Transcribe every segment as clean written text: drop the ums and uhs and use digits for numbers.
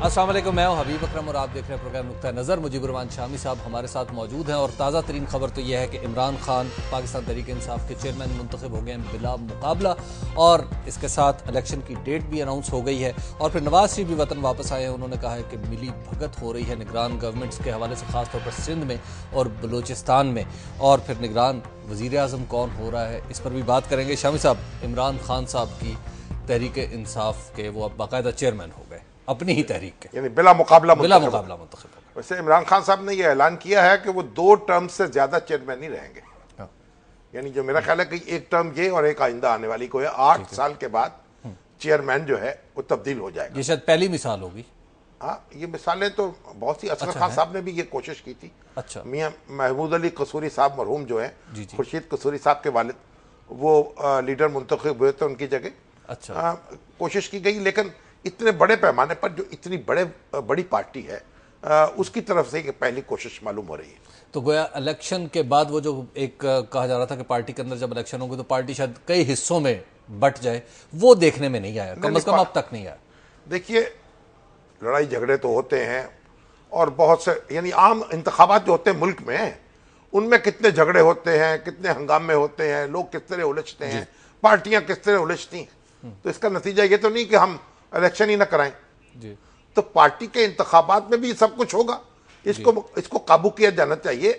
अस्सलाम वालेकुम, मैं हूं हबीब अकरम और आप देख रहे हैं प्रोग्राम नुक्ता नज़र। मुजीबुर शामी साहब हमारे साथ मौजूद हैं और ताज़ा तरीन खबर तो यह है कि इमरान खान पाकिस्तान तहरीक इंसाफ के चेयरमैन मुंतखब हो गए हैं बिला मुकाबला, और इसके साथ इलेक्शन की डेट भी अनाउंस हो गई है। और फिर नवाज शरीफ भी वतन वापस आए हैं। उन्होंने कहा है कि मिली भगत हो रही है निगरान गवर्नमेंट्स के हवाले से, खासतौर पर सिंध में और बलूचिस्तान में। और फिर निगरान वज़ीर आज़म कौन हो रहा है, इस पर भी बात करेंगे। शामी साहब, इमरान खान साहब की तहरीक इंसाफ के वो अब बाकायदा चेयरमैन हो गए अपनी ही तहरीक के, यानी बिला मुकाबला मुंतखब हो गए। वैसे इमरान खान साहब ने यह ऐलान किया है कि वो 2 टर्म से ज्यादा चेयरमैन नहीं रहेंगे। हाँ। यानी जो मेरा ख्याल है कि 1 टर्म ये और एक आइंदा आने वाली को है। 8 साल के बाद चेयरमैन जो है वो तब्दील हो जाएगा। ये शायद पहली मिसाल होगी। हाँ, ये मिसालें तो बहुत सी। असगर खान साहब ने भी ये कोशिश की थी। अच्छा। मियां महमूद अली कसूरी साहब मरहूम जो है, खुर्शीद कसूरी साहब के वालिद, वो लीडर मुंतखब हुए थे उनकी जगह। अच्छा। कोशिश की गई, लेकिन इतने बड़े पैमाने पर जो इतनी बड़ी पार्टी है, उसकी तरफ से पहली कोशिश मालूम हो रही है। तो गोया इलेक्शन के बाद वो जो एक कहा जा रहा था कि पार्टी के अंदर जब इलेक्शन होंगे तो पार्टी शायद कई हिस्सों में बट जाए, वो देखने में नहीं आया, कम से कम अब तक नहीं आया। देखिए, लड़ाई झगड़े तो होते हैं और बहुत से, यानी आम इंतखाबात जो होते हैं मुल्क में, उनमें कितने झगड़े होते हैं, कितने हंगामे होते हैं, लोग किस तरह उलझते हैं, पार्टियां किस तरह उलझती हैं। तो इसका नतीजा ये तो नहीं कि हम इलेक्शन ही ना कराएं जी। तो पार्टी के इंतखाबात में भी सब कुछ होगा। इसको काबू किया जाना चाहिए,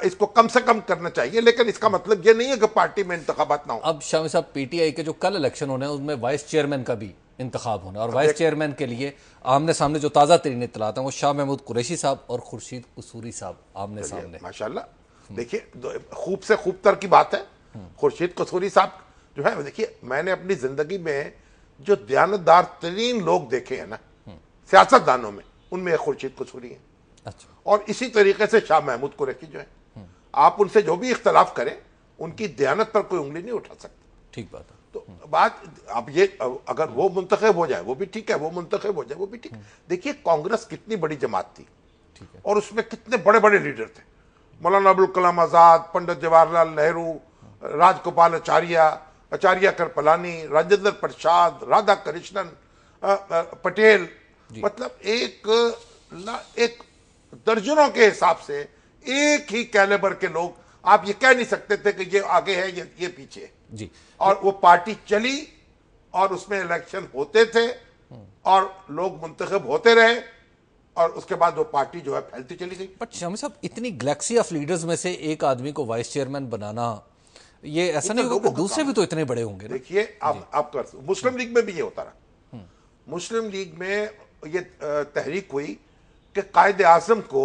इसको कम से कम करना चाहिए, लेकिन इसका मतलब ये नहीं है कि पार्टी में इंतखाबात ना हो। अब शामी साहब, पीटीआई के जो कल इलेक्शन होने हैं उसमें वाइस चेयरमैन का भी इंतखाब होना है, और वाइस चेयरमैन के लिए आमने सामने जो ताज़ा तरीन इत्तलात हैं वो शाह महमूद कुरैशी साहब और खुर्शीद कसूरी साहब आमने सामने। माशाल्लाह, देखिए खूब से खूब तर की बात है। खुर्शीद कसूरी साहब जो है, देखिए मैंने अपनी जिंदगी में जो दयानतदार तरीन लोग देखे हैं ना सियासतदानों में, उनमें खुर्शीद कसूरी है। अच्छा। और इसी तरीके से शाह महमूद कुरैशी जो है, आप उनसे जो भी इख्तलाफ करें, उनकी दयानत पर कोई उंगली नहीं उठा सकते। ठीक बात है। तो बात अब ये, अगर वो मुंतखब हो जाए वो भी ठीक है, वो मुंतखब हो जाए वो भी ठीक है। देखिए कांग्रेस कितनी बड़ी जमात थी, ठीक है, और उसमें कितने बड़े बड़े लीडर थे। मौलाना अबुल कलाम आजाद, पंडित जवाहरलाल नेहरू, राजगोपाल आचार्य कृपलानी, राजेंद्र प्रसाद, राधा कृष्णन पटेल, मतलब एक दर्जनों के हिसाब से एक ही कैलिबर के लोग। आप ये कह नहीं सकते थे कि ये आगे है ये पीछे है जी। और वो पार्टी चली और उसमें इलेक्शन होते थे और लोग मुंतखब होते रहे, और उसके बाद वो पार्टी जो है फैलती चली गई। बट शामी साहब, इतनी गैलेक्सी ऑफ लीडर्स में से एक आदमी को वाइस चेयरमैन बनाना, ये ऐसा नहीं होगा कि दूसरे भी तो इतने बड़े होंगे। देखिए आप कर, मुस्लिम लीग में भी ये होता रहा। मुस्लिम लीग में ये तहरीक हुई कि कायदे आज़म को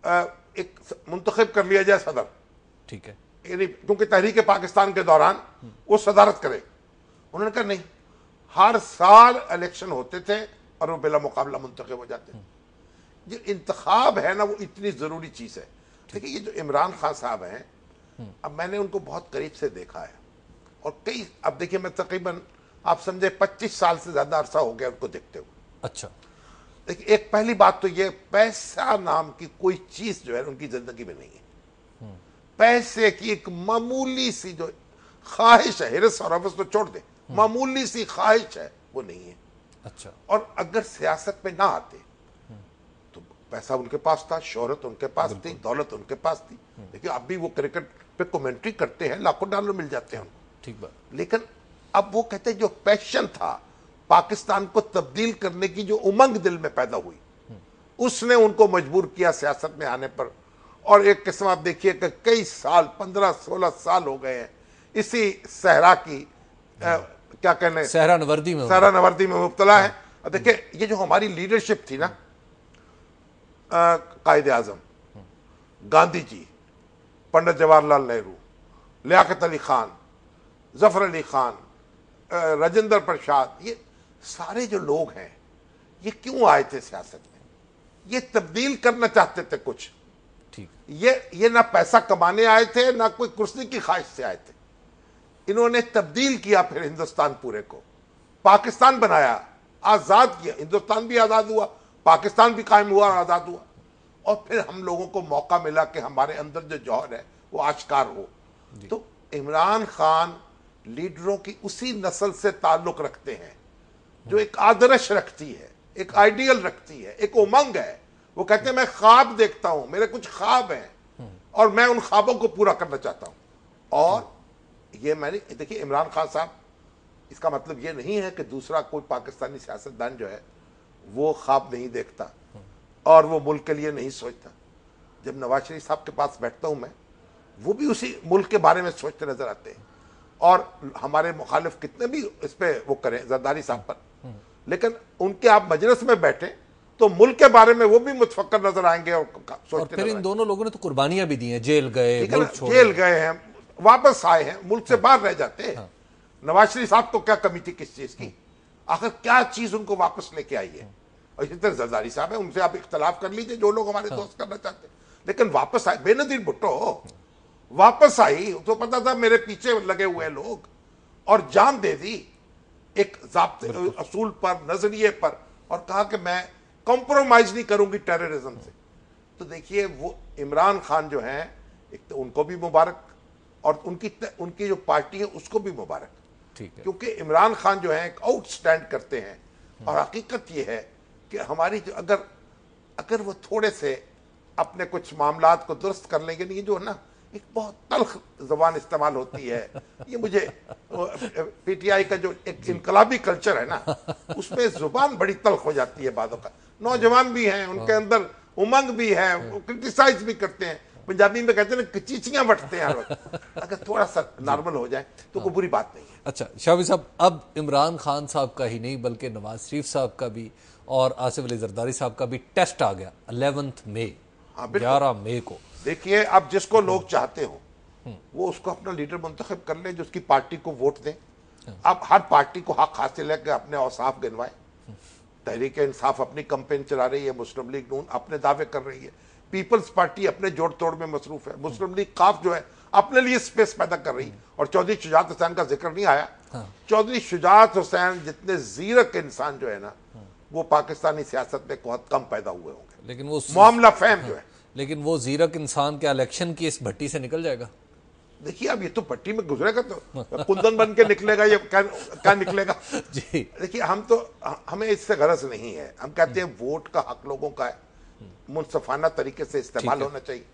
एक मुंतखब कर लिया जाए सदर, ठीक है, यानी क्योंकि तहरीक पाकिस्तान के दौरान वो सदारत करे। उन्होंने कहा नहीं, हर साल इलेक्शन होते थे और वो बिला मुकाबला मुंतखब हो जाते थे। जो इंतखाब है ना, वो इतनी जरूरी चीज है। देखिए ये जो इमरान खान साहब हैं, अब मैंने उनको बहुत करीब से देखा है, और कई, अब देखिए मैं तकरीबन आप समझे 25 साल से ज्यादा अरसा हो गया उनको देखते हुए। अच्छा। देखिए एक पहली बात तो ये, पैसा नाम की कोई चीज जो है उनकी जिंदगी में नहीं है। पैसे की एक मामूली सी जो ख्वाहिश है, हिरस और हवस तो छोड़ दे, मामूली सी ख्वाहिश है, वो नहीं है। अच्छा। और अगर सियासत में ना आते तो पैसा उनके पास था, शोहरत उनके पास थी, दौलत उनके पास थी। देखिए अब भी वो क्रिकेट पे कमेंट्री करते हैं, लाखों डॉलर मिल जाते हैं उनको। ठीक बात। लेकिन अब वो कहते हैं जो पैशन था, पाकिस्तान को तब्दील करने की जो उमंग दिल में पैदा हुई, उसने उनको मजबूर किया सियासत में आने पर। और एक किस्म आप देखिए कि कई साल, 15-16 साल हो गए हैं इसी सहरा की क्या कहने, सहरा नवर्दी में मुब्तला है। और देखिए ये जो हमारी लीडरशिप थी ना, कायदे आजम, गांधी जी, पंडित जवाहरलाल नेहरू, लियाकत अली खान, जफर अली खान, राजेंद्र प्रसाद, ये सारे जो लोग हैं, ये क्यों आए थे सियासत में? ये तब्दील करना चाहते थे कुछ। ठीक। ये ना पैसा कमाने आए थे, ना कोई कुर्सी की ख्वाहिश से आए थे। इन्होंने तब्दील किया, फिर हिंदुस्तान पूरे को पाकिस्तान बनाया, आजाद किया। हिंदुस्तान भी आजाद हुआ, पाकिस्तान भी कायम हुआ और आजाद हुआ, और फिर हम लोगों को मौका मिला कि हमारे अंदर जो जौहर है वो आश्कार हो। तो इमरान खान लीडरों की उसी नस्ल से ताल्लुक रखते हैं जो एक आदर्श रखती है, एक आइडियल रखती है, एक उमंग है। वो कहते हैं मैं ख्वाब देखता हूं, मेरे कुछ ख्वाब हैं और मैं उन ख्वाबों को पूरा करना चाहता हूं। और ये मैंने देखिए इमरान खान साहब, इसका मतलब ये नहीं है कि दूसरा कोई पाकिस्तानी सियासतदान जो है वो ख्वाब नहीं देखता और वो मुल्क के लिए नहीं सोचता। जब नवाज शरीफ साहब के पास बैठता हूं मैं, वो भी उसी मुल्क के बारे में सोचते नजर आते हैं। और हमारे मुखालिफ कितने भी इस पे वो करें जरदारी साहब पर, लेकिन उनके आप मजलिस में बैठे तो मुल्क के बारे में वो भी मुतफक्कर नजर आएंगे और सोचते। फिर इन दोनों लोगों ने तो कुर्बानियां भी दी हैं, जेल गए, जेल गए हैं, वापस आए हैं, मुल्क से बाहर रह जाते हैं। नवाज शरीफ साहब को क्या कमी थी किस चीज की? आखिर क्या चीज उनको वापस लेके आई है? और इसी तरह जरदारी साहब है, उनसे आप इख्तलाफ कर लीजिए जो लोग हमारे दोस्त करना चाहते हैं, लेकिन वापस आए। बेनजीर भुट्टो वापस आई तो पता था मेरे पीछे लगे हुए लोग, और जान दे दी एक ज़ाब्ते असूल पर, नजरिए पर, और कहा कि मैं कॉम्प्रोमाइज नहीं करूंगी टेररिज्म से। तो देखिए वो इमरान खान जो हैं, एक तो उनको भी मुबारक और उनकी जो पार्टी है उसको भी मुबारक, ठीक है, क्योंकि इमरान खान जो है एक आउटस्टैंड करते हैं। और हकीकत ये है कि हमारी जो अगर वो थोड़े से अपने कुछ मामलात को दुरुस्त कर लेंगे, नहीं जो है ना एक बहुत तल्ख जबान इस्तेमाल होती है, ये मुझे पीटीआई का जो एक इनकलाबी कल्चर है ना, उसमें जुबान बड़ी तल्ख हो जाती है बातों का। नौजवान भी हैं, उनके अंदर उमंग भी है, वो क्रिटिसाइज भी करते हैं, पंजाबी में कहते हैं चीचियां बटते हैं हर वक्त। अगर थोड़ा सा नॉर्मल हो जाए तो कोई बुरी बात नहीं है। अच्छा शामी साहब, अब इमरान खान साहब का ही नहीं बल्कि नवाज शरीफ साहब का भी और आसिफ अली जरदारी साहब का भी टेस्ट आ गया 11 मई, 11 मई को। देखिए अब जिसको लोग चाहते हो वो उसको अपना लीडर मुंतखब कर ले, जो उसकी पार्टी को वोट दे। अब हर पार्टी को हक हासिल है कि अपने औसाफ गिनवाए। तहरीक इंसाफ अपनी कैंपेन चला रही है, मुस्लिम लीग नून अपने दावे कर रही है, पीपल्स पार्टी अपने जोड़ तोड़ में मसरूफ है, मुस्लिम लीग काफ जो है अपने लिए स्पेस पैदा कर रही है। और चौधरी शुजात हुसैन का जिक्र नहीं आया। चौधरी शुजात हुसैन जितने जीरक इंसान जो है ना, वो पाकिस्तानी सियासत में बहुत कम पैदा हुए होंगे। लेकिन वो मामला फहम जो है, लेकिन वो जीरक इंसान के इलेक्शन की इस भट्टी से निकल जाएगा। देखिए अब ये तो भट्टी में गुजरेगा तो कुंदन बन के निकलेगा, ये क्या निकलेगा जी। देखिए हमें इससे गरज नहीं है। हम कहते हैं वोट का हक लोगों का है, मुनसफाना तरीके से इस्तेमाल होना चाहिए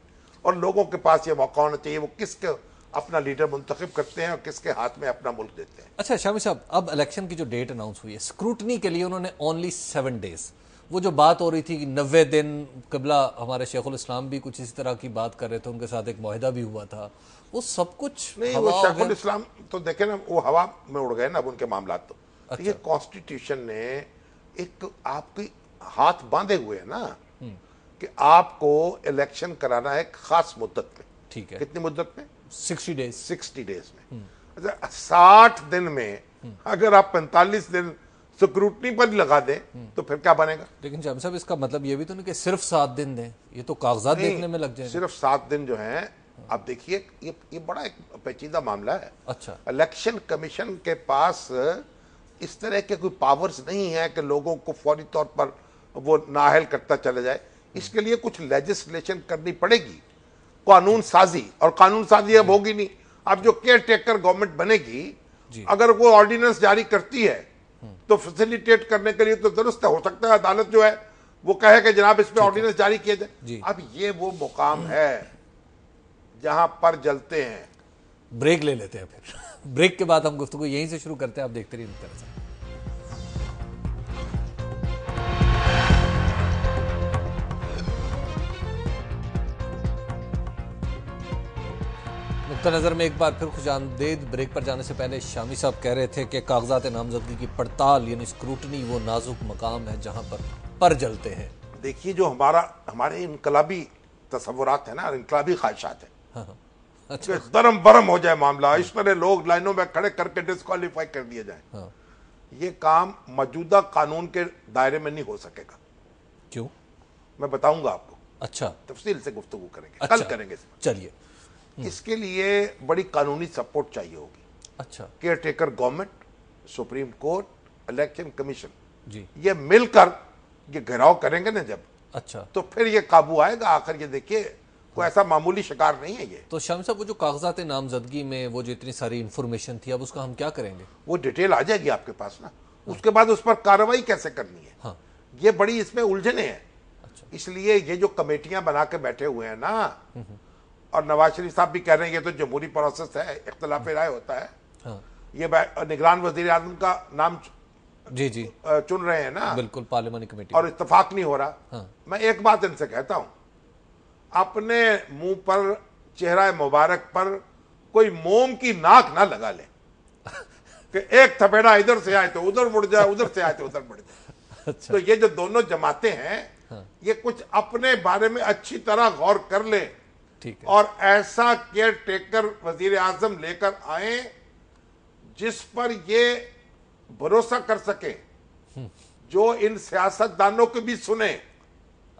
और लोगों के पास ये मौका होना चाहिए वो किसके अपना लीडर मुंतखब करते हैं और किसके हाथ में अपना मुल्क देते हैं। अच्छा शामी साहब, अब इलेक्शन की जो डेट अनाउंस हुई है, स्क्रूटनी के लिए उन्होंने ओनली 7 डेज, वो जो बात हो रही थी कि 90 दिन, कबला हमारे शेखुल इस्लाम भी कुछ इसी तरह की बात कर रहे थे, उनके साथ एक मुआहिदा भी हुआ था, वो सब कुछ नहीं, वो शेखुल इस्लाम तो देखे ना, वो हवा में उड़ गए ना अब उनके मामलात। तो अच्छा। ये कॉन्स्टिट्यूशन ने एक आपके हाथ बांधे हुए है ना कि आपको इलेक्शन कराना है खास मुद्दत में। ठीक है, कितनी मुद्दत में? 60 डेज। 60 डेज में। अच्छा 60 दिन में अगर आप 45 दिन स्क्रूटनी पर लगा दें तो फिर क्या बनेगा? लेकिन शामी साहब इसका मतलब ये भी तो नहीं कि सिर्फ 7 दिन दें, ये तो कागजात देखने में लग जाए। सिर्फ 7 दिन जो है, आप देखिए ये बड़ा एक पेचीदा मामला है। अच्छा, इलेक्शन कमीशन के पास इस तरह के कोई पावर्स नहीं है कि लोगों को फौरी तौर पर वो नाअहल करता चला जाए। इसके लिए कुछ लेजिस्लेशन करनी पड़ेगी, कानून साजी, और कानून साजी अब होगी नहीं। अब जो केयर टेकर गवर्नमेंट बनेगी, अगर वो ऑर्डिनेंस जारी करती है तो फैसिलिटेट करने के लिए तो दुरुस्त हो सकता है अदालत जो है वो कहे कि जनाब इस पे ऑर्डिनेंस जारी किया जाए। अब ये वो मुकाम है जहां पर जलते हैं। ब्रेक ले लेते हैं, फिर ब्रेक के बाद हम गुफ्तगू यहीं से शुरू करते हैं। आप देखते रहिए नुक्ता नज़र। नुक्ता नज़र में एक बार फिर खुशामदीद। ब्रेक पर जाने से पहले शामी साहब कह रहे थे कि कागजात नामजदगी की पड़ताल यानी स्क्रूटनी वो नाजुक मकाम है जहां पर जलते हैं। देखिए जो हमारे इनकलाबी तसव्वुरात है ना, इनकलाबी ख्वाहिशात है, हाँ। अच्छा, दरम बरम हो जाए मामला, इस तरह लोग लाइनों में खड़े करके डिस्क्वालीफाई कर दिए जाए। हाँ। ये काम मौजूदा कानून के दायरे में नहीं हो सकेगा। क्यों? मैं बताऊंगा आपको। अच्छा, तफसील से गुफ्तगू करेंगे। अच्छा, कल करेंगे। चलिए। इसके लिए बड़ी कानूनी सपोर्ट चाहिए होगी। अच्छा, caretaker government, supreme court, election commission, जी, ये मिलकर ये घेराव करेंगे ना जब, अच्छा, तो फिर ये काबू आएगा। आखिर ये देखिए कोई ऐसा मामूली शिकार नहीं है ये। तो शामी साहब वो जो कागजात नामजदगी में वो जो इतनी सारी इंफॉर्मेशन थी, अब उसका हम क्या करेंगे? वो डिटेल आ जाएगी आपके पास ना, उसके बाद उस पर कार्रवाई कैसे करनी है। हाँ। ये बड़ी इसमें उलझने हैं। इसलिए ये जो कमेटियां बना के बैठे हुए हैं ना, और नवाज शरीफ साहब भी कह रहे हैं ये तो जमहूरी प्रोसेस है, इख्तिलाफ राय होता है। हाँ। ये निगरान वजीर आजम का नाम जी जी चुन रहे हैं ना, बिल्कुल, पार्लियामानी कमेटी, और इत्तेफाक नहीं हो रहा। हाँ। मैं एक बात इनसे कहता हूं, अपने मुंह पर, चेहरा मुबारक पर कोई मोम की नाक ना लगा ले कि एक थपेड़ा इधर से आए तो उधर मुड़ जाए, उधर से आए तो उधर मुड़ जाए। अच्छा। तो ये जो दोनों जमातें हैं, हाँ। ये कुछ अपने बारे में अच्छी तरह गौर कर ले, ठीक है, और ऐसा केयर टेकर वजीर आजम लेकर आए जिस पर ये भरोसा कर सके, जो इन सियासतदानों के भी सुने।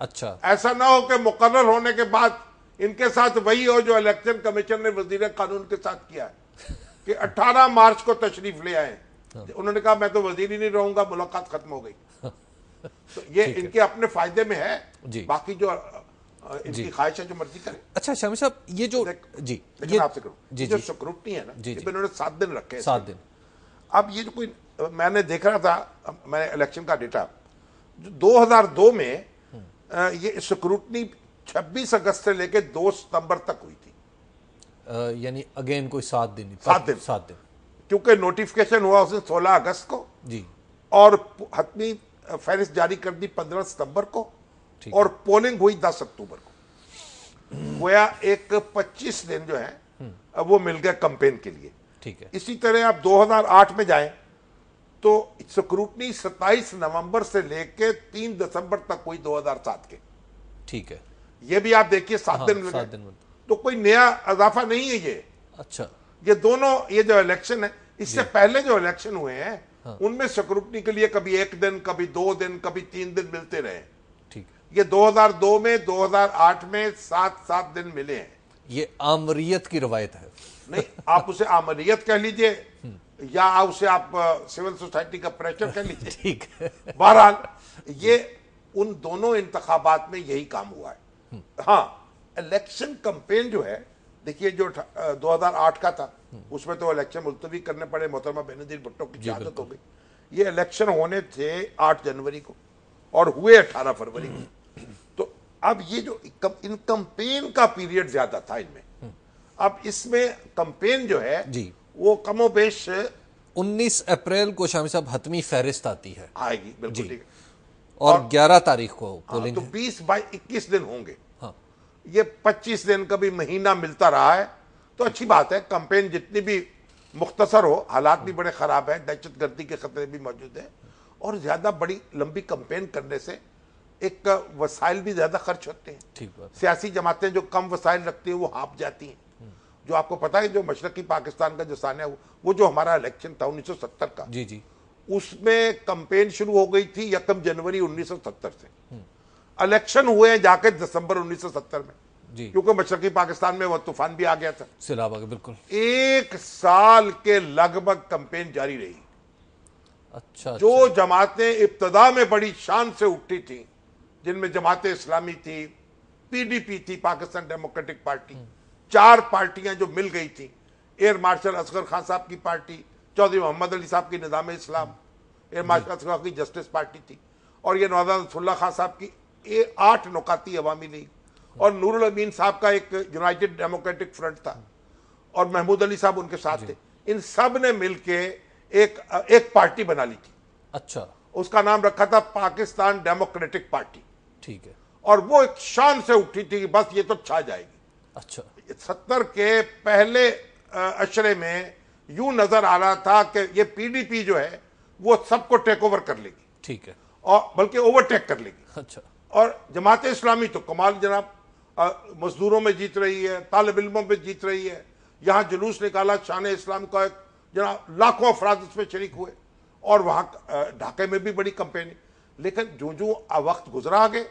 अच्छा, ऐसा ना हो कि मुकर्रर होने के बाद इनके साथ वही हो जो इलेक्शन कमीशन ने वजीर कानून के साथ किया कि 18 मार्च को तशरीफ ले आए। उन्होंने कहा मैं तो वजीर ही नहीं रहूंगा, मुलाकात खत्म हो गई। तो ये इनके अपने फायदे में है, बाकी जो इनकी ख्वाहिश है जो मर्जी करें। अच्छा शामी साहब, ये जो जी ये आपसे करूं, जो स्क्रूटनी है ना, इन्होंने 7 दिन रखे, 7 दिन। अब ये जो कोई, मैंने देख रहा था, मैंने इलेक्शन का डेटा, 2002 में ये स्क्रूटनी 26 अगस्त से लेकर 2 सितंबर तक हुई थी, यानी अगेन कोई 7 दिन, 7 दिन, क्योंकि नोटिफिकेशन हुआ उसने 16 अगस्त को जी, और हतमी फहरिस्त जारी कर दी 15 सितंबर को, और पोलिंग हुई 10 अक्टूबर को। गोया एक 25 दिन जो है वो मिल गए कैंपेन के लिए। ठीक है। इसी तरह आप 2008 में जाएं तो स्क्रूटनी 27 नवंबर से लेके 3 दिसंबर तक हुई 2007 के। ठीक है, ये भी आप देखिए 7 दिन मिल गए, तो कोई नया इजाफा नहीं है ये। अच्छा, ये दोनों, ये जो इलेक्शन है, इससे पहले जो इलेक्शन हुए हैं, हाँ। उनमें स्क्रूटनी के लिए कभी 1 दिन, कभी 2 दिन, कभी 3 दिन मिलते रहे। ठीक है। ये 2002 में, 2008 में 7-7 दिन मिले हैं। ये आमरीयत की रवायत है। नहीं, आप उसे आमरीयत कह लीजिए या उसे आप सिविल सोसाइटी का प्रेशर कह लीजिए। ठीक है। बहरहाल ये उन दोनों इंतखाबात में यही काम हुआ है। हाँ, इलेक्शन कैंपेन जो है, देखिए जो 2008 का था, उसमें तो इलेक्शन मुलतवी करने पड़े, मोहतरमा बेनजीर भुट्टो की शहादत हो गई। ये इलेक्शन होने थे 8 जनवरी को और हुए 18 फरवरी को। तो अब ये जो इन कैंपेन का पीरियड ज्यादा था इनमें। अब इसमें कैंपेन जो है जी, वो कमोबेश 19 अप्रैल को शामी साहब हतमी फहरिस्त आती है, आएगी, बिल्कुल ठीक है, और 11 तारीख को पोलिंग। तो 20-21 दिन होंगे। हाँ। ये 25 दिन का भी महीना मिलता रहा है, तो अच्छी बात है। कैंपेन जितनी भी मुख्तसर हो, हालात भी बड़े खराब है, दहशतगर्दी के खतरे भी मौजूद है, और ज्यादा बड़ी लंबी कैंपेन करने से एक वसाइल भी ज्यादा खर्च होते हैं। ठीक बात। सियासी जमातें जो कम वसाइल रखती हैं वो हाँप जाती हैं। जो आपको पता है, जो मशरकी पाकिस्तान का जो सानिया, वो जो हमारा इलेक्शन था 1970 का, जी जी, उसमें कैंपेन शुरू हो गई थी 1 जनवरी 1970 से। इलेक्शन हुए हैं जाके दिसंबर 1970 में, जी, क्योंकि मशरकी पाकिस्तान में वो तूफान भी आ गया था, सैलाब आ गया। बिल्कुल 1 साल के लगभग कैंपेन जारी रही। अच्छा, जो जमातें इब्तदा में बड़ी शान से उठी थी, जिनमें जमात इस्लामी थी, पीडीपी थी, पाकिस्तान डेमोक्रेटिक पार्टी, 4 पार्टियां जो मिल गई थी, एयर मार्शल असगर खान साहब की पार्टी, चौधरी मोहम्मद अली साहब की निज़ाम इस्लाम, एयर मार्शल असगर खान की जस्टिस पार्टी थी, और ये नवाज़ नसरुल्लाह खान साहब की 8 नुकाती अवामी लीग, और नूरुल अमीन साहब का एक यूनाइटेड डेमोक्रेटिक फ्रंट था, और महमूद अली साहब उनके साथ थे। इन सब ने मिलके एक पार्टी बना ली थी। अच्छा, उसका नाम रखा था पाकिस्तान डेमोक्रेटिक पार्टी। ठीक है। और वो एक शान से उठी थी कि बस ये तो छा जाएगी। अच्छा, 70 के पहले अशरे में यूं नजर आ रहा था कि ये पीडीपी जो है वो सबको टेक ओवर कर लेगी। ठीक है। और बल्कि ओवरटेक कर लेगी। अच्छा। और जमात इस्लामी तो कमाल जनाब, मजदूरों में जीत रही है, तालिब इल्मों में जीत रही है। यहां जुलूस निकाला शान इस्लाम का, जनाब लाखों अफराद उसमें शरीक हुए, और वहां ढाके में भी बड़ी कंपेनी। लेकिन जो जो वक्त गुजरा आगे,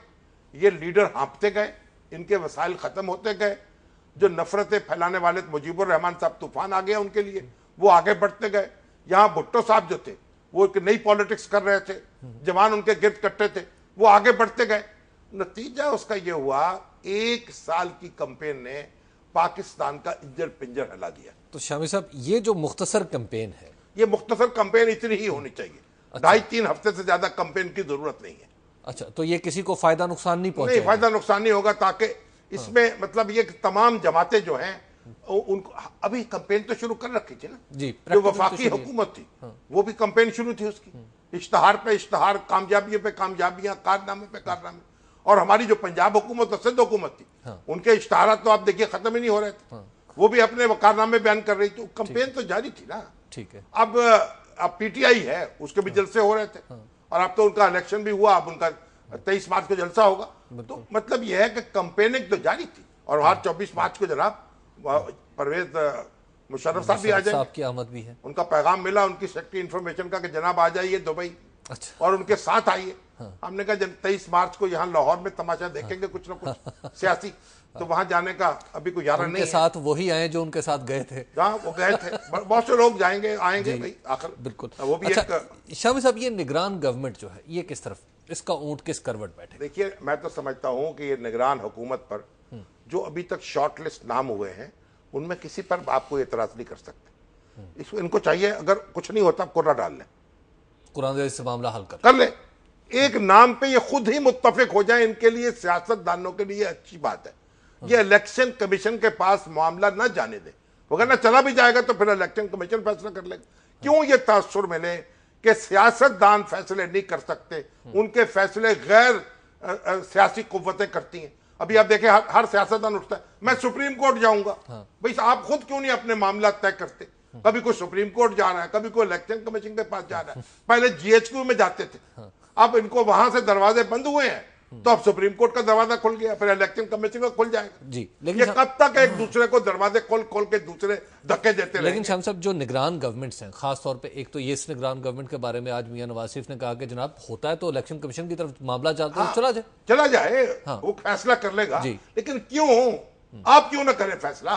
ये लीडर हाँपते गए, इनके वसाइल खत्म होते गए, जो नफरतें फैलाने वाले मुजीबुर रहमान साहब तूफान आ गया उनके लिए, वो आगे बढ़ते गए। यहाँ भुट्टो साहब जो थे वो एक नई पॉलिटिक्स कर रहे थे, जवान उनके गिर्द कट्टे थे, वो आगे बढ़ते गए। नतीजा उसका ये हुआ, 1 साल की कैंपेन ने पाकिस्तान का इंजर पिंजर हिला दिया। तो शामी साहब, ये जो मुख्तसर कैंपेन है, ये मुख्तसर कैंपेन इतनी ही होनी चाहिए। 2.5-3 हफ्ते से ज्यादा कैंपेन की जरूरत नहीं है। अच्छा, तो ये किसी को फायदा नुकसान नहीं पहुंचे? नहीं, फायदा नुकसान नहीं होगा, ताकि इसमें मतलब ये तमाम जमातें जो हैं उनको अभी कंपेन तो शुरू कर रखी थी ना जी, जो वफाकी हुकूमत थी। वो भी कंपेन शुरू थी उसकी, इश्तहार पे इश्तहार, कामयाबी पे कामयाबियां, कारनामे पे कारनामे। और हमारी जो पंजाब हुकूमत और सिंध हुकूमत थी, उनके इश्तहार तो आप देखिए खत्म ही नहीं हो रहे थे। वो भी अपने कारनामे बयान कर रही थी, कंपेन तो जारी थी ना। ठीक है। अब पीटीआई है, उसके भी जलसे हो रहे थे, और अब तो उनका इलेक्शन भी हुआ, अब उनका 23 मार्च को जलसा होगा। तो मतलब यह है कि कंपेनिंग तो जारी थी। और हर 24 मार्च को जनाब परवेज मुशर्रफ साहब भी आ जाए, की आमद भी है। उनका पैगाम मिला उनकी सेक्रेटरी इंफॉर्मेशन का कि जनाब आ जाइए दुबई। अच्छा। और उनके साथ आइए। हमने कहा 23 मार्च को यहाँ लाहौर में तमाशा देखेंगे कुछ ना कुछ सियासी, तो वहां जाने का अभी कोई यारा नहीं है। साथ वही आए जो उनके साथ गए थे। हाँ, वो गए थे। बहुत से लोग जाएंगे आएंगे भाई आखिर। बिल्कुल। वो भी एक शामी साहब, ये निगरान गवर्नमेंट जो है, ये किस तरफ, इसका ऊंट किस करवट बैठे? देखिए, मैं तो समझता हूं कि ये निगरान हुकूमत पर जो अभी तक शॉर्ट लिस्ट नाम हुए हैं, उनमें किसी पर आपको एतराज नहीं कर सकते। इसको इनको चाहिए, अगर कुछ नहीं होता कुर्रा डाल लें, कुरान से मामला हल कर ले। एक नाम पे ये खुद ही मुत्तफिक हो जाए, इनके लिए, सियासतदानों के लिए अच्छी बात है। ये इलेक्शन कमीशन के पास मामला न जाने दे, अगर ना चला भी जाएगा तो फिर इलेक्शन कमीशन फैसला कर लेगा। क्यों ये तासुर मिले कि सियासतदान फैसले नहीं कर सकते, उनके फैसले गैर सियासी कुव्वतें करती हैं। अभी आप देखें, हर सियासतदान उठता है मैं सुप्रीम कोर्ट जाऊंगा। भाई आप खुद क्यों नहीं अपने मामला तय करते? कभी कोई सुप्रीम कोर्ट जा रहा है, कभी कोई इलेक्शन कमीशन के पास जा रहा है। पहले जीएचक्यू में जाते थे, अब इनको वहां से दरवाजे बंद हुए हैं, तो अब सुप्रीम कोर्ट का दरवाजा खुल गया, फिर इलेक्शन कमीशन का खुल जाएगा जी। लेकिन ये कब तक एक दूसरे को दरवाजे खोल के दूसरे धक्के देते रहेंगे? लेकिन शाम साहब, जो निगरान गवर्नमेंट्स हैं, खासतौर पे एक तो ये इस निगरान गवर्नमेंट के बारे में आज मियां नवाज शरीफ ने कहा कि जनाब होता है तो इलेक्शन कमीशन की तरफ मामला चलता है, चला जाए। वो फैसला कर लेगा। लेकिन क्यों आप क्यों ना करें फैसला?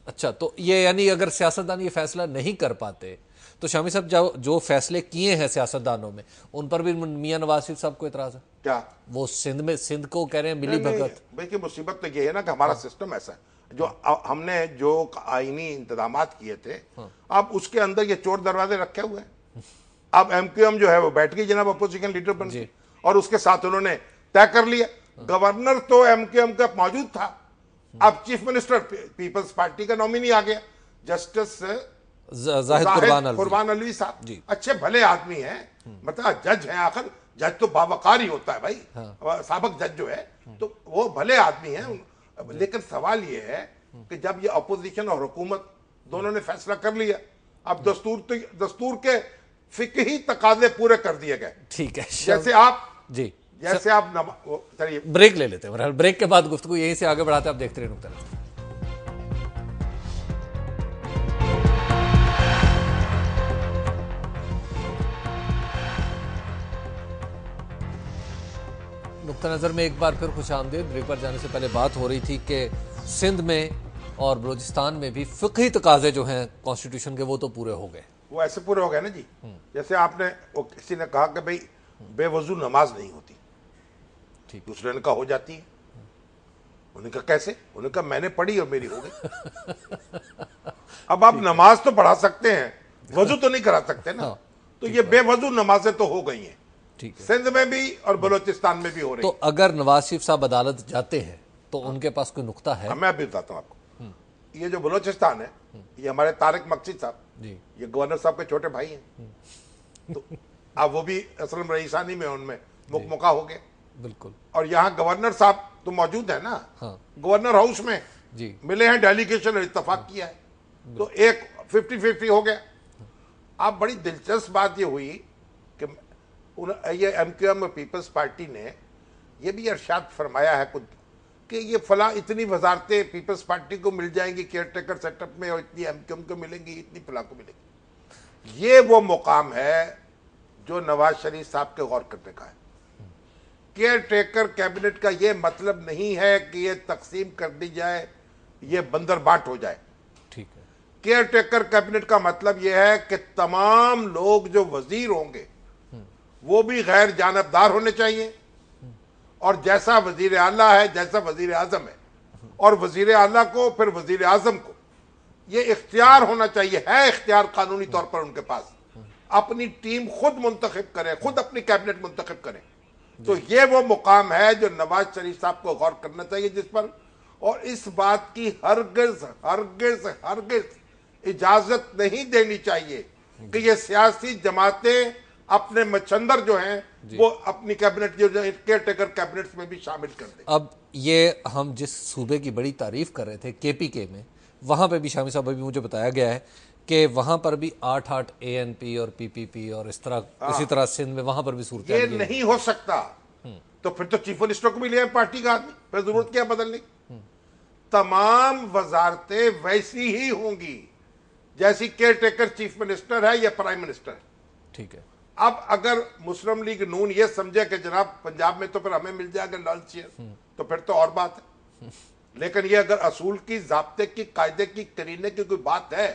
अच्छा, तो ये यानी अगर सियासतदान ये फैसला नहीं कर पाते तो शामी साहब जो फैसले किए हैं सियासतदानों में, उन पर भी मियां नवाज शरीफ साहब को इतराज है क्या? वो सिंध को कह रहे हैं मिली भगत। देखिए, मुसीबत तो ये है ना कि हमारा सिस्टम ऐसा है, जो हमने जो आईनी इंतजाम किए थे, अब उसके अंदर ये चोर दरवाजे रखे हुए हैं। अब एमक्यूएम जो है वो बैठ गई जनाब अपोजिशन लीडर बन गई, और उसके साथ उन्होंने तय कर लिया। गवर्नर तो एमक्यूएम का मौजूद था, अब चीफ मिनिस्टर पीपल्स पार्टी का नॉमिनी आ गया, जस्टिस जाहिद कुर्बान अलवी साहब। अच्छे भले आदमी हैं, मतलब जज हैं, आखिर जज तो बावकार ही होता है भाई। साबक जज जो है तो वो भले आदमी हैं। लेकिन सवाल ये है कि जब ये अपोजिशन और हुकूमत दोनों ने फैसला कर लिया, अब दस्तूर के फिकही तकाजे पूरे कर दिए गए। ठीक है, जैसे आप चलिए ब्रेक ले लेते हैं। ब्रेक के बाद गुफ्तगू यहीं से आगे बढ़ाते हैं। आप देखते रहिए नुक्ता नज़र। नुक्ता नज़र में एक बार फिर खुश आमदीद। ब्रेक पर जाने से पहले बात हो रही थी कि सिंध में और बलूचिस्तान में भी फिक़ही तकाजे जो हैं कॉन्स्टिट्यूशन के, वो तो पूरे हो गए। वो ऐसे पूरे हो गए ना जी, जैसे आपने किसी ने कहा कि भाई बेवजू नमाज नहीं होती, ठीक, दूसरे ने कहा हो जाती है। उन्होंने कहा कैसे? उन्होंने कहा मैंने पढ़ी और मेरी हो गई। अब आप नमाज तो पढ़ा सकते हैं, वजू तो नहीं करा सकते ना। तो ये बेवजू नमाजें तो हो गई हैं, सिंध में भी और बलूचिस्तान में भी हो रही। तो अगर नवाज शरीफ साहब अदालत जाते हैं तो उनके पास कोई नुक्ता है? मैं भी बताता हूँ आपको। ये जो बलूचिस्तान है, ये हमारे तारिक मकसीद साहब, ये गवर्नर साहब के छोटे भाई हैं। तो अब वो भी असलम रईसानी में उनमें मुकमुका हो गए। बिल्कुल। और यहाँ गवर्नर साहब तो मौजूद है ना, गवर्नर हाउस में मिले हैं, डेलीगेशन और इत्तफाक किया है, तो एक 50-50 हो गया। अब बड़ी दिलचस्प बात ये हुई कि ये एमक्यूएम पीपल्स पार्टी ने ये भी इरशाद फरमाया है कुछ कि ये फला इतनी वजारतें पीपल्स पार्टी को मिल जाएंगी केयरटेकर सेटअप में, और इतनी एमक्यूएम को मिलेंगी, इतनी फला को मिलेंगी। ये वो मुकाम है जो नवाज शरीफ साहब के गौर करने का है। केयरटेकर कैबिनेट का ये मतलब नहीं है कि ये तकसीम कर दी जाए, ये बंदर बाट हो जाए। ठीक है। केयरटेकर कैबिनेट का मतलब यह है कि तमाम लोग जो वजीर होंगे वो भी गैर जानबदार होने चाहिए, और जैसा वजीर आला है, जैसा वजीर आजम है, और वजीर आला को फिर वजीर आजम को ये इख्तियार होना चाहिए, है इख्तियार कानूनी तौर पर उनके पास, अपनी टीम खुद मुंतखब करें, खुद अपनी कैबिनेट मुंतखब करें। तो ये वो मुकाम है जो नवाज शरीफ साहब को गौर करना चाहिए जिस पर, और इस बात की हरगिज हरगिज हरगिज इजाजत नहीं देनी चाहिए कि ये सियासी जमातें अपने मच्छंदर जो हैं वो अपनी कैबिनेट जो केयर टेकर कैबिनेट में भी शामिल कर दें। अब ये हम जिस सूबे की बड़ी तारीफ कर रहे थे केपीके में, वहां पे भी शामी साहब अभी मुझे बताया गया है कि वहां पर भी 8-8 एएनपी और पीपीपी और इस तरह इसी तरह सिंध में वहां पर भी सूरत ये नहीं हो सकता। तो फिर तो चीफ मिनिस्टर को भी ले पार्टी का आदमी, फिर जरूरत क्या बदलने। तमाम वजारतें वैसी ही होंगी जैसी केयर टेकर चीफ मिनिस्टर है या प्राइम मिनिस्टर है। ठीक है। अब अगर मुस्लिम लीग नून ये समझे कि जनाब पंजाब में तो फिर हमें मिल जाएगा लाल चेयर, तो फिर तो और बात है। लेकिन ये अगर असूल की, ज़ाब्ते की, कायदे की, करीने की कोई बात है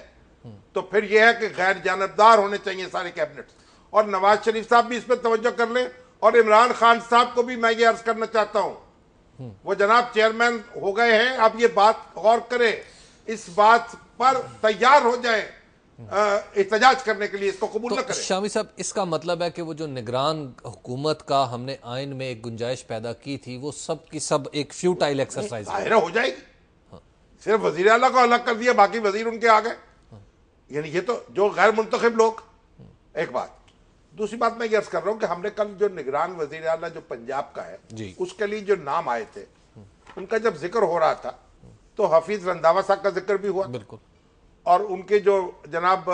तो फिर यह है कि गैर जानबदार होने चाहिए सारे कैबिनेट। और नवाज शरीफ साहब भी इस पर तवज्जो कर लें, और इमरान खान साहब को भी मैं ये अर्ज करना चाहता हूं, वो जनाब चेयरमैन हो गए हैं, अब ये बात गौर करें, इस बात पर तैयार हो जाए एहतजाज करने के लिए, इसको कबूल न करें। शामी साहब, इसका मतलब है कि वो जो निगरान हुकूमत का हमने आइन में एक गुंजाइश पैदा की थी वो सब की सब एक फ्यूटाइल एक्सरसाइज हो जाएगी। सिर्फ वजीर आला को अलग कर दिया, बाकी वजीर उनके आ गए। यानी ये तो जो गैर मुंतखब लोग, एक बात। दूसरी बात मैं ये अर्ज कर रहा हूं कि हमने कल जो निगरान वजीर आला जो पंजाब का है उसके लिए जो नाम आए थे उनका जब जिक्र हो रहा था तो हफीज रंधावा साहब का जिक्र भी हुआ, बिल्कुल, और उनके जो जनाब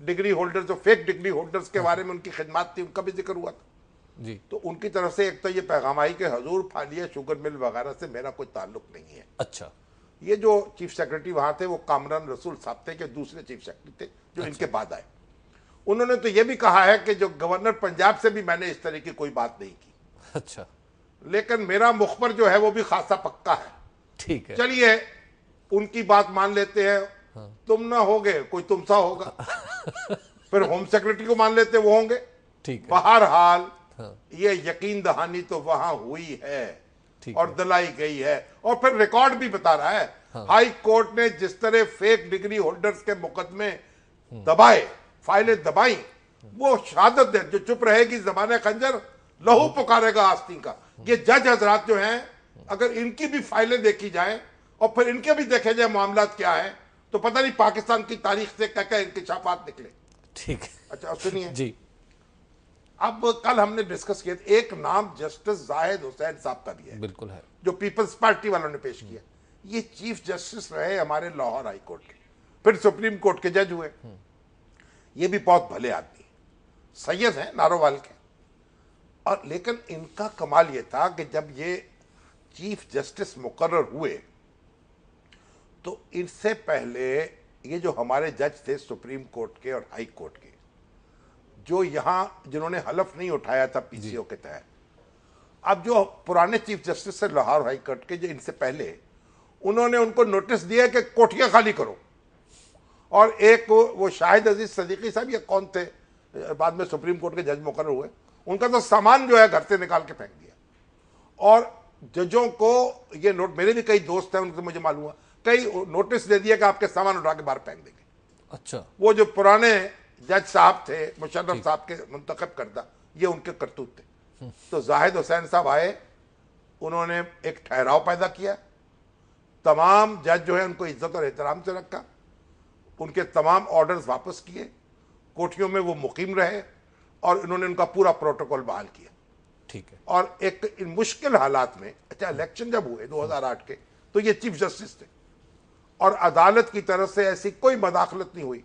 डिग्री होल्डर्स, जो फेक डिग्री होल्डर्स के बारे में उनकी खिदमत थी उनका भी जिक्र हुआ था जी। तो उनकी तरफ से एक तो ये पैगाम आई कि हजूर फालिया शुगर मिल वगैरह से मेरा कोई ताल्लुक नहीं है। अच्छा। ये जो चीफ सेक्रेटरी वहां थे वो कामरान रसूल साहब थे, के दूसरे चीफ सेक्रेटरी थे जो इनके बाद आए। उन्होंने तो ये भी कहा है कि जो गवर्नर पंजाब से भी मैंने इस तरह की कोई बात नहीं की। अच्छा। लेकिन मेरा मुखबर जो है वो भी खासा पक्का है। ठीक है, चलिए उनकी बात मान लेते हैं। हाँ। तुम ना होगे कोई तुमसा होगा। फिर होम सेक्रेटरी को मान लेते वो होंगे। ठीक है। बहरहाल हाँ। ये यकीन दहानी तो वहां हुई है और दिलाई गई है, और फिर रिकॉर्ड भी बता रहा है। हाँ। हाई कोर्ट ने जिस तरह फेक डिग्री होल्डर्स के मुकदमे दबाए, फाइलें दबाई, वो शहादत दे, जो चुप रहेगी ज़बाने खंजर लहू पुकारेगा आस्तीन का। ये जज हजरात जो हैं, अगर इनकी भी फाइलें देखी जाए और फिर इनके भी देखे जाए मामला क्या है, तो पता नहीं पाकिस्तान की तारीख से क्या क्या इंकशाफात निकले। ठीक है। अच्छा सुनिए जी, अब कल हमने डिस्कस किया, एक नाम जस्टिस जाहिद हुसैन साहब का भी है, बिल्कुल है, जो पीपल्स पार्टी वालों ने पेश किया। ये चीफ जस्टिस रहे हमारे लाहौर हाई कोर्ट के, फिर सुप्रीम कोर्ट के जज हुए। ये भी बहुत भले आदमी, सैयद हैं नारोवाल के। और लेकिन इनका कमाल ये था कि जब ये चीफ जस्टिस मुकर्रर हुए तो इनसे पहले ये जो हमारे जज थे सुप्रीम कोर्ट के और हाई कोर्ट के, जो यहां जिन्होंने हलफ नहीं उठाया था पीसीओ के तहत, अब जो पुराने चीफ जस्टिस है लाहौर हाई कोर्ट के, जो इनसे पहले, उन्होंने उनको नोटिस दिया कि कोठियां खाली करो। और एक वो शाहिद अजीज सदीकी साहब या कौन थे, बाद में सुप्रीम कोर्ट के जज मुकर्रर हुए, उनका तो सामान जो है घर से निकाल के फेंक दिया। और जजों को ये नोट, मेरे भी कई दोस्त हैं उनसे मुझे मालूम हुआ, कई नोटिस दे दिया कि आपके सामान उठा के बाहर फेंक देंगे। अच्छा। वो जो पुराने जज साहब थे मुशर्रफ साहब के मुंतखब करदा, ये उनके करतूत थे। तो जाहिद हुसैन साहब आए, उन्होंने एक ठहराव पैदा किया, तमाम जज जो है उनको इज्जत और एहतराम से रखा, उनके तमाम ऑर्डर्स वापस किए, कोठियों में वो मुकीम रहे और इन्होंने उनका पूरा प्रोटोकॉल बहाल किया। ठीक है। और एक इन मुश्किल हालात में, अच्छा इलेक्शन जब हुए 2008 के, तो ये चीफ जस्टिस थे और अदालत की तरफ से ऐसी कोई मदाखलत नहीं हुई।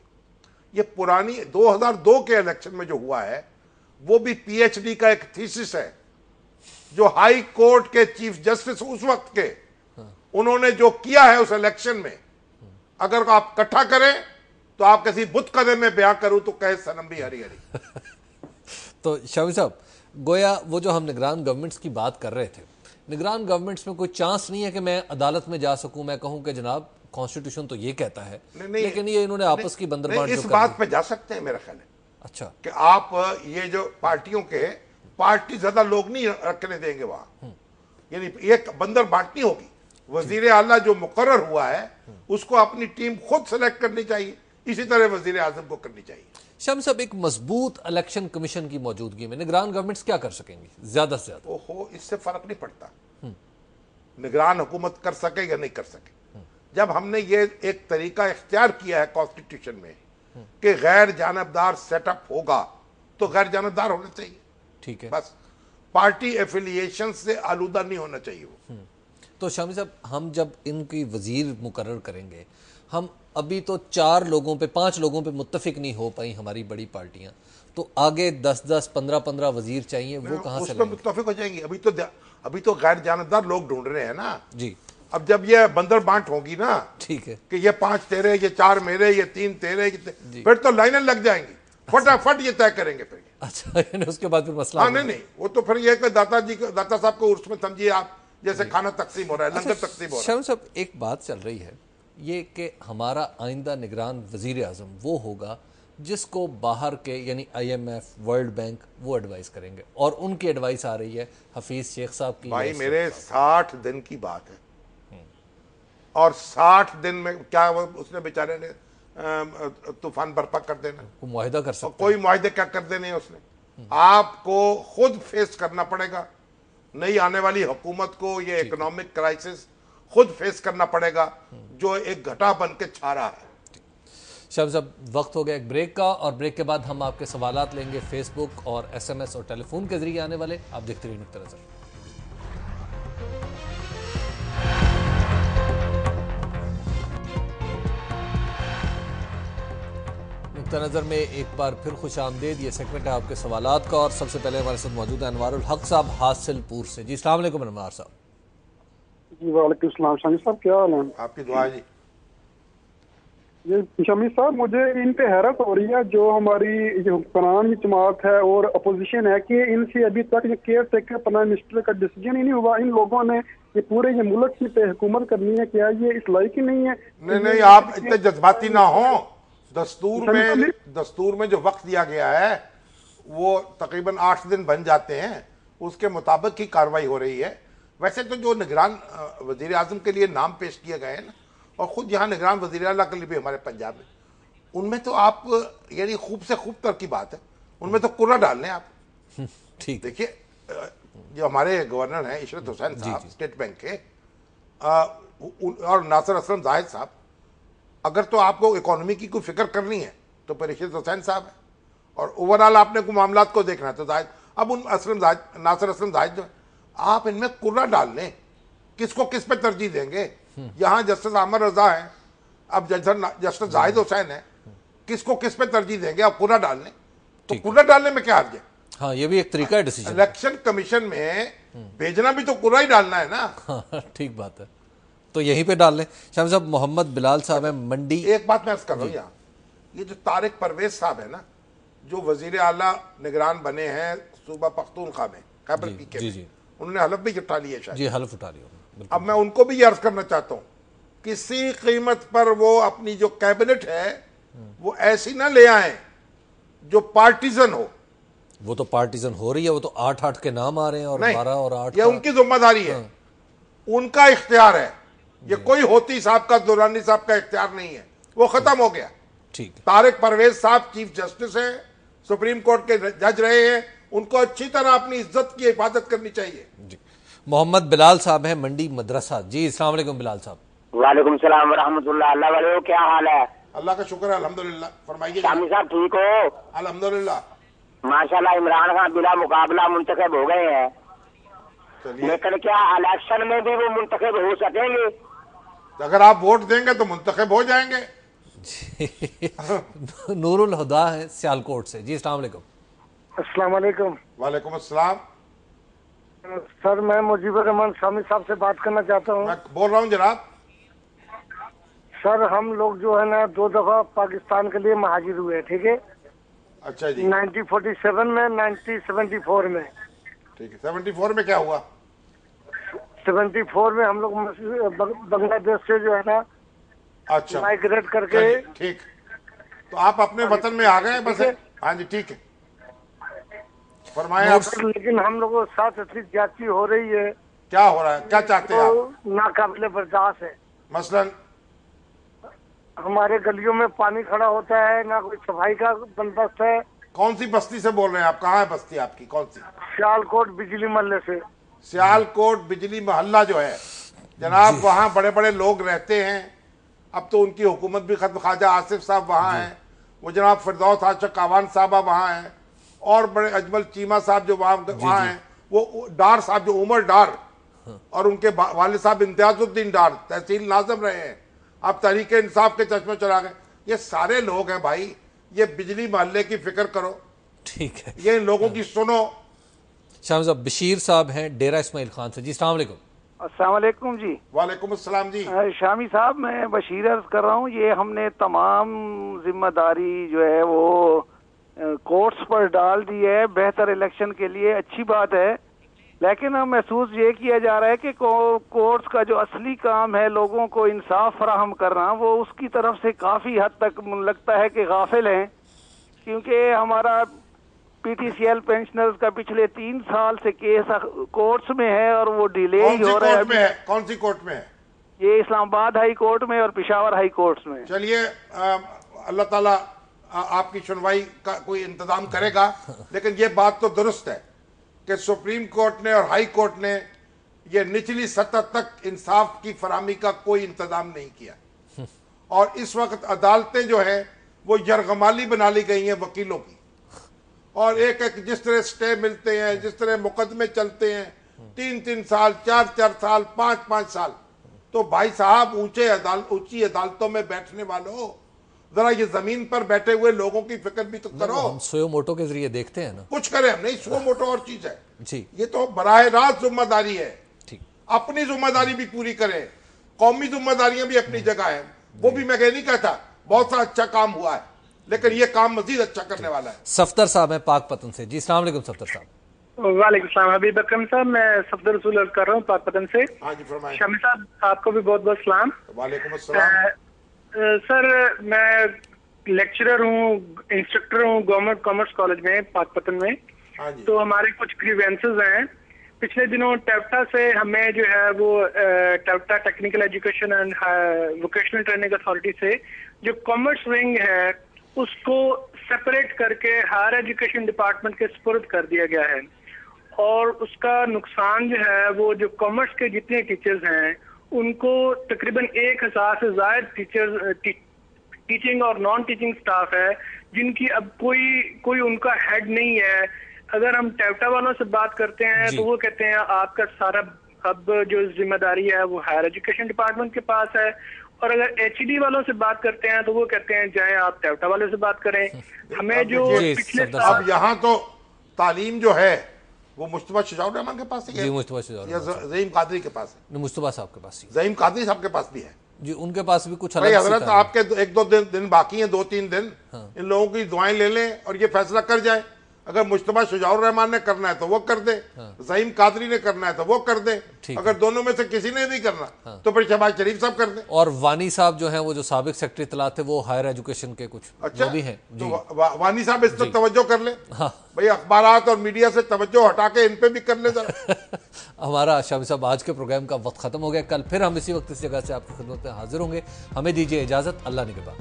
ये पुरानी 2002 के इलेक्शन में जो हुआ है वो भी पीएचडी का एक थीसिस है, जो हाई कोर्ट के चीफ जस्टिस उस वक्त के, उन्होंने जो किया है उस इलेक्शन में, अगर आप इकट्ठा करें तो आप किसी बुत कदम में बयां करूं तो कहे सनम भी हरी हरी। तो शामी साहब, गोया वो जो हम निगरान गवर्नमेंट्स की बात कर रहे थे, निगरान गवर्नमेंट्स में कोई चांस नहीं है कि मैं अदालत में जा सकूं, मैं कहूं कि जनाब कॉन्स्टिट्यूशन तो ये कहता है, लेकिन ये इन्होंने आपस की बंदरबांट इस बात पे जा सकते हैं मेरा ख्याल है। अच्छा, कि आप ये जो पार्टियों के, पार्टी ज्यादा लोग नहीं रखने देंगे वहां, यानी एक बंदर बांटनी होगी। वजीर आला जो मुकर्रर हुआ है उसको अपनी टीम खुद सेलेक्ट करनी चाहिए। इसी तरह वजीर आजम को करनी चाहिए। शाम साहब, एक मजबूत इलेक्शन कमीशन की मौजूदगी में निगरान गवर्नमेंट्स क्या कर सकेंगी ज्यादा से ज्यादा? ओहो, इससे फर्क नहीं पड़ता निगरान हुकूमत कर सके या नहीं कर सके। जब हमने ये एक तरीका इख्तियार किया है कॉन्स्टिट्यूशन में कि गैर जानबदार सेटअप होगा तो गैर जानबदार होना चाहिए, ठीक है, बस पार्टी एफिलिएशन से आलूदा नहीं होना चाहिए वो। तो शामी साहब, हम जब इनकी वजीर मुकर्रर करेंगे, हम अभी तो 4 लोगों पे 5 लोगों पे मुत्तफिक नहीं हो पाई हमारी बड़ी पार्टियां, तो आगे 10-10 15-15 वजीर चाहिए, वो कहां से उसमें मुत्तफिक हो जाएंगी। अभी तो गैर जानबदार लोग ढूंढ रहे हैं ना जी। अब जब ये बंदर बांट होगी ना, ठीक है, कि ये 5 तेरे, ये 4 मेरे, ये 3 तेरे, फिर तो लाइनें लग जाएंगी, फटाफट ये तय करेंगे फिर। अच्छा, यानी उसके बाद फिर मसला? हाँ, नहीं, वो तो फिर ये कि दाता साहब को उर्स में समझिए आप, जैसे खाना तकसीम हो रहा है, लंगर तकसीम हो रहा है। शाम साहब, एक बात चल रही है ये कि हमारा आइंदा निगरान वजीर आजम वो होगा जिसको बाहर के यानी IMF, वर्ल्ड बैंक वो एडवाइस करेंगे, और उनकी एडवाइस आ रही है हफीज शेख साहब की। भाई मेरे 60 दिन की बात है, और 60 दिन में क्या उसने बेचारे ने तूफान बर्पा कर देना, मुआहिदा कर सकते? कोई मुआहिदे क्या कर देने उसने। आपको खुद फेस करना पड़ेगा, नई आने वाली हुकूमत को ये इकोनॉमिक क्राइसिस खुद फेस करना पड़ेगा जो एक घटा बन के छा रहा है। शाम साहब, वक्त हो गया एक ब्रेक का, और ब्रेक के बाद हम आपके सवालात लेंगे फेसबुक और SMS और टेलीफोन के जरिए आने वाले। आप देखते रहिए नुक्ता नजर। नुक्ता नजर में एक बार फिर खुश आमदेद। ये सेगमेंट है आपके सवालात का, और सबसे पहले हमारे साथ मौजूद है अनवारुल हक साहब हासिलपुर से। जी अस्सलाम वालेकुम अनवार साहब। जी वालेकुम सलाम शामी साहब, क्या हाल है? आपकी दुआ जी। ये शमी साहब, मुझे इन पे हैरत हो रही है जो हमारी जो हुक्मरान की जमात है और अपोजिशन है कि इनसे अभी तक ये केयर टेकर प्राइम मिनिस्टर का डिसीजन ही नहीं हुआ। इन लोगों ने ये पूरे ये मुल्क की पे हुकूमत करनी है, क्या ये इस लायक ही नहीं है? नहीं, आप इतने जज्बाती ना हो। दस्तूर में जो वक्त दिया गया है वो तकरीबन 8 दिन बन जाते हैं, उसके मुताबिक ही कार्रवाई हो रही है। वैसे तो जो निगरान वजीर आजम के लिए नाम पेश किए गए हैं ना, और खुद यहाँ निगरान वजीर आला के लिए भी हमारे पंजाब में, उनमें तो आप यानी खूब से खूब तर की बात है, उनमें तो कुर्रा डाल लें आप। ठीक, देखिए जो हमारे गवर्नर हैं इशरत हुसैन साहब स्टेट बैंक के, और नासिर असलम जाहिद साहब, अगर तो आपको इकोनॉमी की कोई फिक्र करनी है तो फिर इशरत हुसैन साहब है, और ओवरऑल आपने को मामलात को देखना है तो जाहिद। अब उन नासिर असलम जाहिद जो आप इनमें कुर्रा डाल लें, किसको किस पे तरजीह देंगे। यहाँ जस्टिस आमर रजा है, अब जस्टिस जाहिद हुसैन है, किसको किस पे तरजीह देंगे? आप कुर्रा डाल लें, तो कुर्रा डालने में क्या हर्ज है? हाँ, ये भी एक तरीका है डिसीजन। इलेक्शन कमीशन में भेजना भी तो कुर्रा ही डालना है ना। हाँ, ठीक बात है, तो यहीं पे डाल लें। शाम साहब, मोहम्मद बिलाल साहब है मंडी। एक बात मैं अर्ज कर रहा हूँ यहाँ, ये जो तारिक परवेज साहब है ना, जो वजीर आला निगरान बने हैं सूबा पख्तूनख्वा में, खैबर पीके में, उन्होंने हलफ भी उठा लिया शायद। जी, हलफ उठा लिया। अब मैं उनको भी अर्ज करना चाहता हूँ, किसी कीमत पर वो अपनी जो कैबिनेट है वो ऐसी ना ले आए जो पार्टीजन हो। वो तो पार्टीजन हो रही है, वो तो 8-8 के नाम आ रहे हैं, और 12 और 8। ये उनकी जिम्मेदारी है, उनका इख्तियार है, ये कोई होती साहब का, दुरानी साहब का इख्तियार नहीं है, वो खत्म हो गया। ठीक, तारिक परवेज साहब चीफ जस्टिस हैं, सुप्रीम कोर्ट के जज रहे हैं, उनको अच्छी तरह अपनी इज्जत की हिफाजत करनी चाहिए। जी। मोहम्मद बिलाल साहब हैं मंडी मदरसा। जी अस्सलाम वालेकुम बिलाल साहब। वालेकुम सलाम रहमतुल्लाह। अल्लाह वाले हो, क्या हाल है? अल्लाह का शुक्र है, अल्हम्दुलिल्लाह। फरमाइए। शामी साहब ठीक हो? अल्हम्दुलिल्लाह। माशाल्लाह, इमरान खान बिला मुकाबला मुंतखब हो गए हैं, लेकिन क्या इलेक्शन में भी वो मुंतखब हो सकेंगे? अगर आप वोट देंगे तो मुंतखब हो जाएंगे। नूरुल हुदा है सियालकोट से। जी अस्सलाम वालेकुम। अस्सलाम वालेकुम। वालेकुम अस्सलाम। सर, मैं मुजीबुर रहमान शामी साहब से बात करना चाहता हूँ। मैं बोल रहा हूँ जनाब। सर, हम लोग जो है ना 2 दफा पाकिस्तान के लिए महाजिर हुए, ठीक है? अच्छा जी। 1947 में, 1974 में। ठीक है। 74 में क्या हुआ? 74 में हम लोग बांग्लादेश से जो है ना अच्छा माइग्रेट करके। ठीक, तो आप अपने वतन में आ गए बस? हाँ जी, ठीक है, फरमाएं आप। लेकिन हम लोगों के साथ इतनी ज्यादती हो रही है। क्या हो रहा है, क्या चाहते हैं आप? नाकाबिले बर्दाश्त है। मसलन हमारे गलियों में पानी खड़ा होता है, ना कोई सफाई का बंदोबस्त है। कौन सी बस्ती से बोल रहे हैं आप? कहाँ है बस्ती आपकी? कौन सी? सियालकोट बिजली मोहल्ले से। सियालकोट बिजली मोहल्ला जो है जनाब, वहाँ बड़े बड़े लोग रहते हैं। अब तो उनकी हुकूमत भी खत्म, ख्वाजा आसिफ साहब वहाँ हैं, वो जनाब फिरदौस आशक कावान साहबा वहाँ हैं, और बड़े अजमल चीमा साहब जो वहाँ हैं, वो डार साहब जो उमर डार, और उनके वालिद साहब इम्तियाजुद्दीन डार तहसील नाज़िम रहे हैं। आप तहरीक इंसाफ के चश्मे चला गए। ये सारे लोग हैं भाई, ये बिजली मोहल्ले की फिक्र करो, ठीक है, ये इन लोगों की सुनो। शामिद साहब, बशीर साहब हैं डेरा इस्माइल खान से जी। अस्सलाम वालेकुम। अस्सलाम वालेकुम जी। वालेकुम अस्सलाम जी। शामी साहब, मैं बशीर अर्ज कर रहा हूँ, ये हमने तमाम जिम्मेदारी जो है वो कोर्ट्स पर डाल दी है बेहतर इलेक्शन के लिए, अच्छी बात है, लेकिन अब महसूस ये किया जा रहा है कि कोर्ट्स का जो असली काम है लोगों को इंसाफ फराहम करना, वो उसकी तरफ से काफी हद तक लगता है कि गाफिल हैं, क्योंकि हमारा पीटीसीएल पेंशनर्स का पिछले 3 साल से केस कोर्ट्स में है और वो डिले ही हो रहा है। कौन सी कोर्ट में है? ये इस्लामाबाद हाई कोर्ट में और पेशावर हाई कोर्ट में। चलिए, अल्लाह ताला आपकी सुनवाई का कोई इंतजाम करेगा, लेकिन ये बात तो दुरुस्त है कि सुप्रीम कोर्ट ने और हाई कोर्ट ने ये निचली सतह तक इंसाफ की फराहमी का कोई इंतजाम नहीं किया, और इस वक्त अदालतें जो है वो यरगमाली बना ली गई हैं वकीलों की, और एक एक जिस तरह स्टे मिलते हैं, जिस तरह मुकदमे चलते हैं 3-3 साल, 4-4 साल, 5-5 साल। तो भाई साहब, ऊंची अदालतों में बैठने वालों, जरा ये जमीन पर बैठे हुए लोगों की फिक्र भी तो करो। हम सुयो मोटो के जरिए देखते हैं ना, कुछ करें हम नहीं, सुयो मोटो और चीज है जी, ये तो बराह रास्त जिम्मेदारी है। ठीक, अपनी जिम्मेदारी भी पूरी करें, कौमी जिम्मेदारियां भी अपनी जगह है, वो भी मैं नहीं कहता, बहुत सा अच्छा काम हुआ है, लेकिन ये काम मजीद अच्छा करने वाला है। सफदर साहब हैं पाकपतन से जी। अस्सलाम वालेकुम सफदर साहब। वालेकुम सलाम। हबीब अकरम साहब, मैं सफदर रसूल अर्ज कर रहा हूँ पाकपतन से। हाँ जी, फरमाएं। शामी साहब, आपको भी बहुत बहुत सलाम। वालेकुम अस्सलाम। सर, मैं लेक्चरर हूँ, इंस्ट्रक्टर हूँ गवर्नमेंट कॉमर्स कॉलेज में पाकपतन में। हाँ जी। तो हमारे कुछ ग्रीवेंसेस हैं। पिछले दिनों टेप्टा से हमें जो है वो टेप्टा technical education and vocational training authority से जो कॉमर्स विंग है उसको सेपरेट करके हायर एजुकेशन डिपार्टमेंट के सुपुर्द कर दिया गया है, और उसका नुकसान जो है वो जो कॉमर्स के जितने टीचर्स हैं उनको तकरीबन 1000 से ज्यादा टीचिंग और नॉन टीचिंग स्टाफ है जिनकी अब कोई उनका हेड नहीं है। अगर हम टेप्टा वालों से बात करते हैं तो वो कहते हैं आपका सारा अब जो जिम्मेदारी है वो हायर एजुकेशन डिपार्टमेंट के पास है, और अगर एचडी वालों से बात करते हैं तो वो कहते हैं जाए आप टेप्टा वाले से बात करें। हमें जो पिछले अब यहाँ तो तालीम जो है वो मुस्तफा शुजाउर रहमान के पास है जी, मुस्तफा शुजाउर या ज़हीम कादरी के पास है? मुस्तफा साहब के पास, ज़हीम कादरी साहब के पास भी है जी, उनके पास भी कुछ भाई। अलग हजरत, आपके 1-2 दिन बाकी हैं, 2-3 दिन, इन लोगों की दुआएं ले लें और ये फैसला कर जाए। अगर मुस्तफा शुजाउर रहमान ने करना है तो वो कर दे, ज़हीम कादरी ने करना है तो वो कर दे, अगर दोनों में से किसी ने नहीं करना तो फिर शहबाज शरीफ साहब कर दे। और वानी साहब जो हैं वो जो साबिक सेक्रेटरी इत्तलात थे वो हायर एजुकेशन के कुछ अच्छा भी हैं जी। तो वानी साहब इस पर तवज्जो कर ले भाई, अखबारात और मीडिया से तवज्जो हटा के इन पे भी कर ले जरा। हमारा शामी साहब आज के प्रोग्राम का वक्त खत्म हो गया, कल फिर हम इसी वक्त इस जगह से आपकी खिदमत में हाजिर होंगे। हमें दीजिए इजाजत, अल्लाह निगहबान।